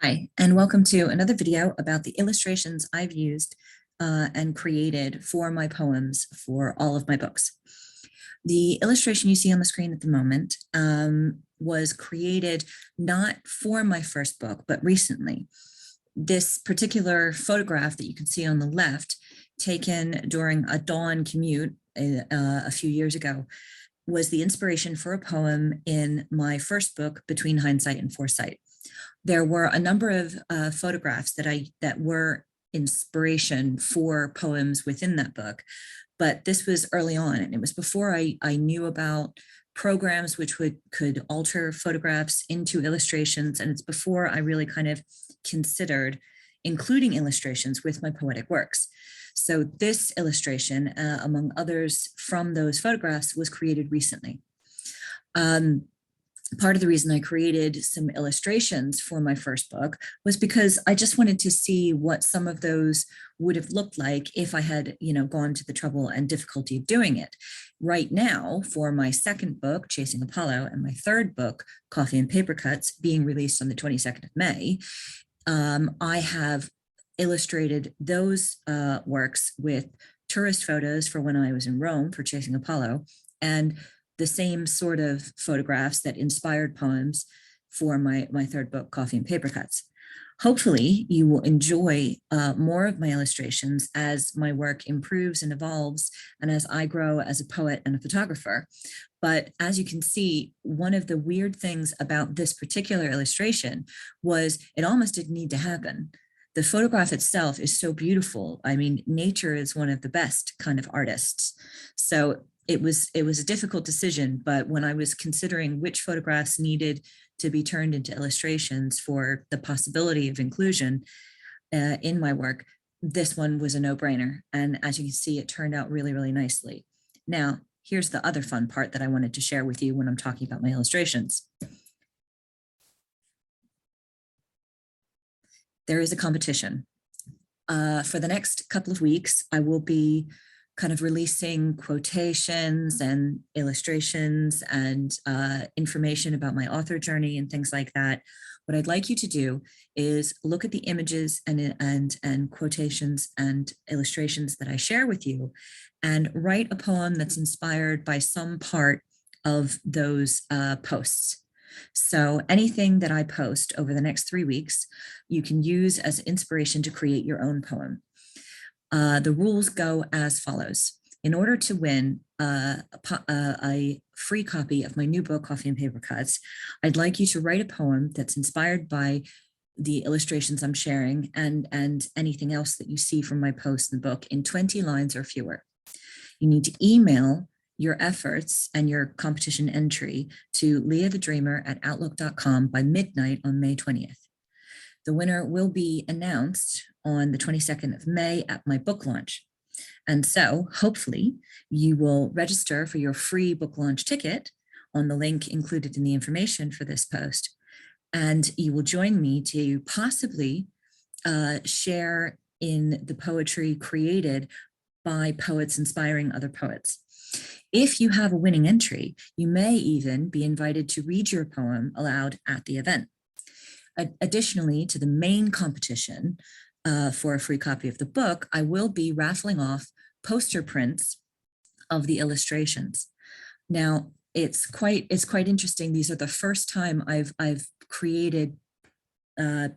Hi, and welcome to another video about the illustrations I've used and created for my poems for all of my books. The illustration you see on the screen at the moment was created not for my first book, but recently. This particular photograph that you can see on the left, taken during a dawn commute a few years ago, was the inspiration for a poem in my first book, Between Hindsight and Foresight. There were a number of photographs that were inspiration for poems within that book, but this was early on, and it was before I knew about programs which could alter photographs into illustrations, and it's before I really kind of considered including illustrations with my poetic works. So this illustration, among others from those photographs, was created recently. Part of the reason I created some illustrations for my first book was because I just wanted to see what some of those would have looked like if I had, gone to the trouble and difficulty of doing it. Right now, for my second book, Chasing Apollo, and my third book, Coffee and Papercuts, being released on the 22nd of May, I have illustrated those works with tourist photos for when I was in Rome for Chasing Apollo, and the same sort of photographs that inspired poems for my third book, Coffee and Papercuts. Hopefully you will enjoy more of my illustrations as my work improves and evolves and as I grow as a poet and a photographer. But as you can see, one of the weird things about this particular illustration was it almost didn't need to happen. The photograph itself is so beautiful. I mean, nature is one of the best kind of artists. So it was a difficult decision, but when I was considering which photographs needed to be turned into illustrations for the possibility of inclusion in my work, this one was a no-brainer. And as you can see, it turned out really, really nicely. Now, here's the other fun part that I wanted to share with you when I'm talking about my illustrations. There is a competition. For the next couple of weeks, I will be kind of releasing quotations and illustrations and information about my author journey and things like that. What I'd like you to do is look at the images and quotations and illustrations that I share with you and write a poem that's inspired by some part of those posts. So anything that I post over the next 3 weeks, you can use as inspiration to create your own poem. The rules go as follows. In order to win a free copy of my new book, Coffee and Papercuts, I'd like you to write a poem that's inspired by the illustrations I'm sharing and anything else that you see from my post in the book in 20 lines or fewer. You need to email your efforts and your competition entry to Leah-The-Dreamer@outlook.com by midnight on May 20th. The winner will be announced on the 22nd of May at my book launch. And so hopefully you will register for your free book launch ticket on the link included in the information for this post. And you will join me to possibly share in the poetry created by poets inspiring other poets. If you have a winning entry, you may even be invited to read your poem aloud at the event. Additionally, to the main competition for a free copy of the book, I will be raffling off poster prints of the illustrations. Now, it's quite interesting. These are the first time I've created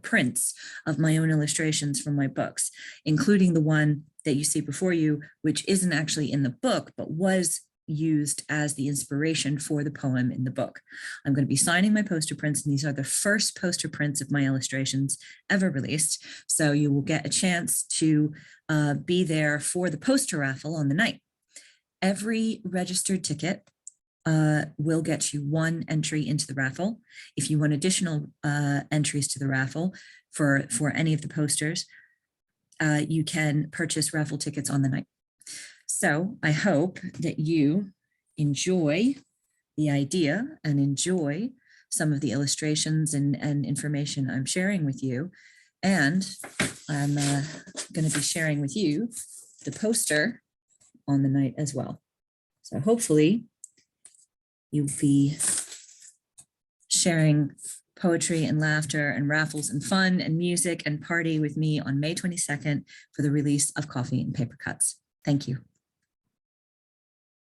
prints of my own illustrations from my books, including the one that you see before you, which isn't actually in the book, but was used as the inspiration for the poem in the book. I'm going to be signing my poster prints, and these are the first poster prints of my illustrations ever released. So you will get a chance to be there for the poster raffle on the night. Every registered ticket will get you one entry into the raffle. If you want additional entries to the raffle for any of the posters, you can purchase raffle tickets on the night. So I hope that you enjoy the idea and enjoy some of the illustrations and information I'm sharing with you. And I'm going to be sharing with you the poster on the night as well. So hopefully you'll be sharing poetry and laughter and raffles and fun and music and party with me on May 22nd for the release of Coffee and Papercuts. Thank you.